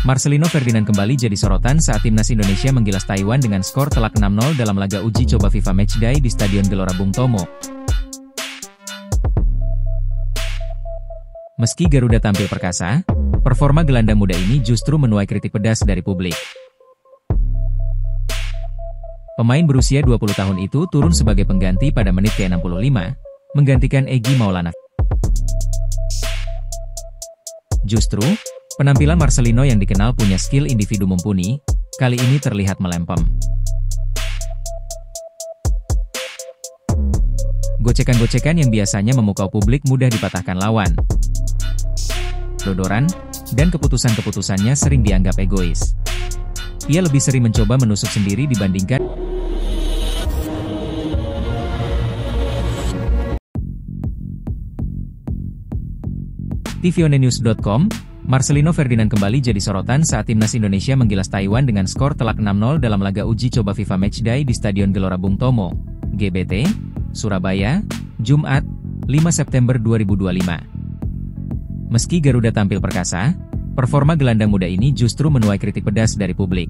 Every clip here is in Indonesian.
Marcelino Ferdinand kembali jadi sorotan saat timnas Indonesia menggilas Taiwan dengan skor telak 6-0 dalam laga uji coba FIFA Matchday di Stadion Gelora Bung Tomo. Meski Garuda tampil perkasa, performa gelandang muda ini justru menuai kritik pedas dari publik. Pemain berusia 20 tahun itu turun sebagai pengganti pada menit ke-65, menggantikan Egy Maulana. Justru, penampilan Marcelino yang dikenal punya skill individu mumpuni, kali ini terlihat melempem. Gocekan-gocekan yang biasanya memukau publik mudah dipatahkan lawan. Dodoran, dan keputusan-keputusannya sering dianggap egois. Ia lebih sering mencoba menusuk sendiri dibandingkan tvonnews.com. Marcelino Ferdinand kembali jadi sorotan saat timnas Indonesia menggilas Taiwan dengan skor telak 6-0 dalam laga uji coba FIFA Matchday di Stadion Gelora Bung Tomo, GBT, Surabaya, Jumat, 5 September 2025. Meski Garuda tampil perkasa, performa gelandang muda ini justru menuai kritik pedas dari publik.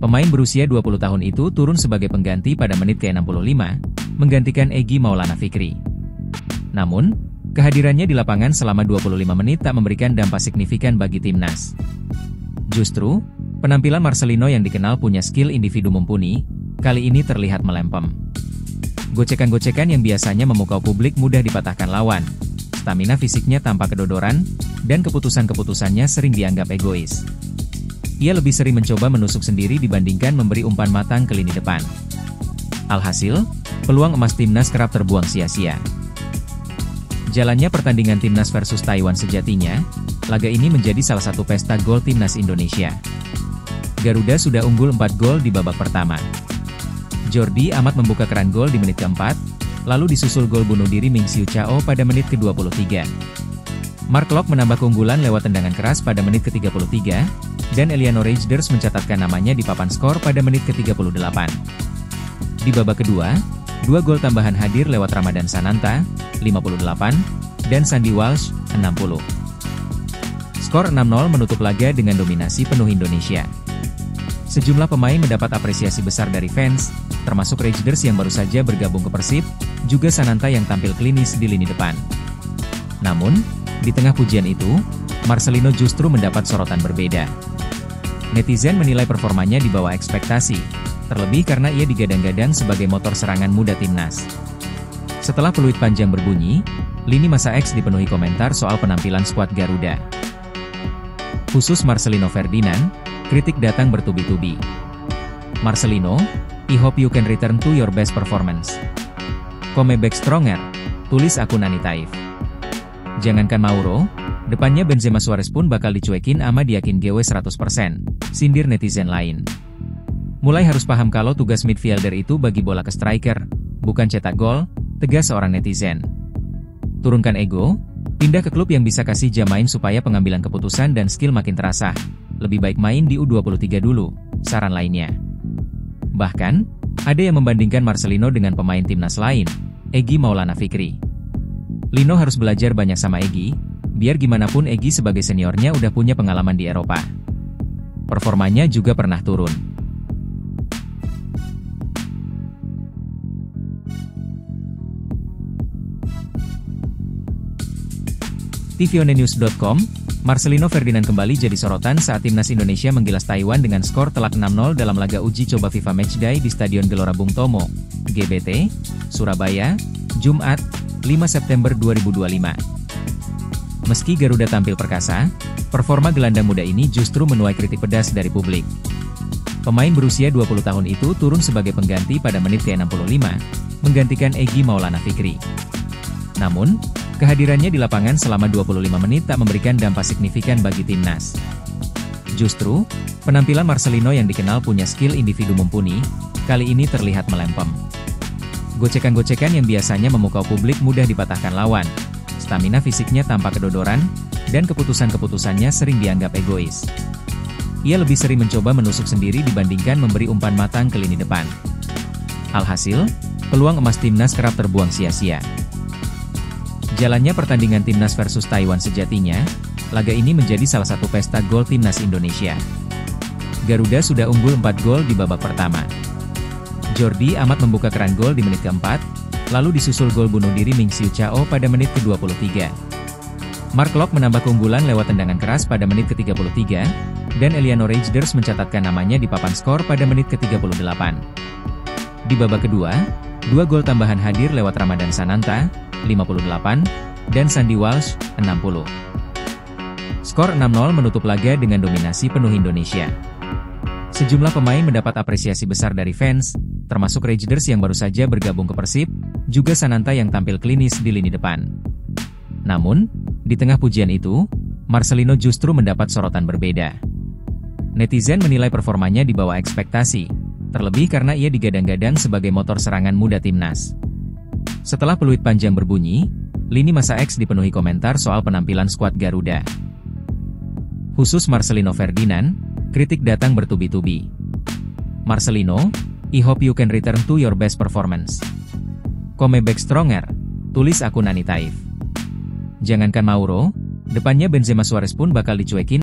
Pemain berusia 20 tahun itu turun sebagai pengganti pada menit ke-65, menggantikan Egy Maulana Fikri. Namun, kehadirannya di lapangan selama 25 menit tak memberikan dampak signifikan bagi timnas. Justru, penampilan Marcelino yang dikenal punya skill individu mumpuni, kali ini terlihat melempem. Gocekan-gocekan yang biasanya memukau publik mudah dipatahkan lawan. Stamina fisiknya tampak kedodoran, dan keputusan-keputusannya sering dianggap egois. Ia lebih sering mencoba menusuk sendiri dibandingkan memberi umpan matang ke lini depan. Alhasil, peluang emas timnas kerap terbuang sia-sia. Jalannya pertandingan timnas versus Taiwan sejatinya, laga ini menjadi salah satu pesta gol timnas Indonesia. Garuda sudah unggul 4 gol di babak pertama. Jordi Amat membuka keran gol di menit keempat, lalu disusul gol bunuh diri Ming Siu Chao pada menit ke-23. Mark Locke menambah keunggulan lewat tendangan keras pada menit ke-33, dan Eliano Reijnders mencatatkan namanya di papan skor pada menit ke-38. Di babak kedua, 2 gol tambahan hadir lewat Ramadan Sananta, 58, dan Sandy Walsh, 60. Skor 6-0 menutup laga dengan dominasi penuh Indonesia. Sejumlah pemain mendapat apresiasi besar dari fans, termasuk Reijnders yang baru saja bergabung ke Persib, juga Sananta yang tampil klinis di lini depan. Namun, di tengah pujian itu, Marcelino justru mendapat sorotan berbeda. Netizen menilai performanya di bawah ekspektasi, terlebih karena ia digadang-gadang sebagai motor serangan muda timnas. Setelah peluit panjang berbunyi, lini masa X dipenuhi komentar soal penampilan skuad Garuda. Khusus Marcelino Ferdinand, kritik datang bertubi-tubi. Marcelino, I hope you can return to your best performance. Come back stronger, tulis akun Anitaif. Jangankan Mauro, depannya Benzema Suarez pun bakal dicuekin ama diyakin GW 100%, sindir netizen lain. Mulai harus paham kalau tugas midfielder itu bagi bola ke striker, bukan cetak gol, tegas seorang netizen. Turunkan ego, pindah ke klub yang bisa kasih jam main supaya pengambilan keputusan dan skill makin terasa. Lebih baik main di U23 dulu, saran lainnya. Bahkan, ada yang membandingkan Marcelino dengan pemain timnas lain, Egy Maulana Fikri. Lino harus belajar banyak sama Egy, biar gimana pun Egy sebagai seniornya udah punya pengalaman di Eropa. Performanya juga pernah turun. tvonnews.com. Marcelino Ferdinand kembali jadi sorotan saat timnas Indonesia menggilas Taiwan dengan skor telak 6-0 dalam laga uji coba FIFA Matchday di Stadion Gelora Bung Tomo, GBT, Surabaya, Jumat, 5 September 2025. Meski Garuda tampil perkasa, performa gelandang muda ini justru menuai kritik pedas dari publik. Pemain berusia 20 tahun itu turun sebagai pengganti pada menit ke-65, menggantikan Egy Maulana Fikri. Namun, kehadirannya di lapangan selama 25 menit tak memberikan dampak signifikan bagi timnas. Justru, penampilan Marcelino yang dikenal punya skill individu mumpuni, kali ini terlihat melempem. Gocekan-gocekan yang biasanya memukau publik mudah dipatahkan lawan. Stamina fisiknya tampak kedodoran, dan keputusan-keputusannya sering dianggap egois. Ia lebih sering mencoba menusuk sendiri dibandingkan memberi umpan matang ke lini depan. Alhasil, peluang emas timnas kerap terbuang sia-sia. Jalannya pertandingan timnas versus Taiwan sejatinya, laga ini menjadi salah satu pesta gol timnas Indonesia. Garuda sudah unggul 4 gol di babak pertama. Jordi Amat membuka keran gol di menit keempat, lalu disusul gol bunuh diri Ming Siu Chao pada menit ke-23. Mark Locke menambah keunggulan lewat tendangan keras pada menit ke-33, dan Eliano Reijnders mencatatkan namanya di papan skor pada menit ke-38. Di babak kedua, 2 gol tambahan hadir lewat Ramadan Sananta, 58, dan Sandy Walsh, 60. Skor 6-0 menutup laga dengan dominasi penuh Indonesia. Sejumlah pemain mendapat apresiasi besar dari fans, termasuk Reijnders yang baru saja bergabung ke Persib, juga Sananta yang tampil klinis di lini depan. Namun, di tengah pujian itu, Marcelino justru mendapat sorotan berbeda. Netizen menilai performanya di bawah ekspektasi, terlebih karena ia digadang-gadang sebagai motor serangan muda timnas. Setelah peluit panjang berbunyi, lini masa X dipenuhi komentar soal penampilan skuad Garuda. Khusus Marcelino Ferdinand, kritik datang bertubi-tubi. Marcelino, I hope you can return to your best performance. Come back stronger, tulis akun Ani Taif. Jangankan Mauro, depannya Benzema Suarez pun bakal dicuekin.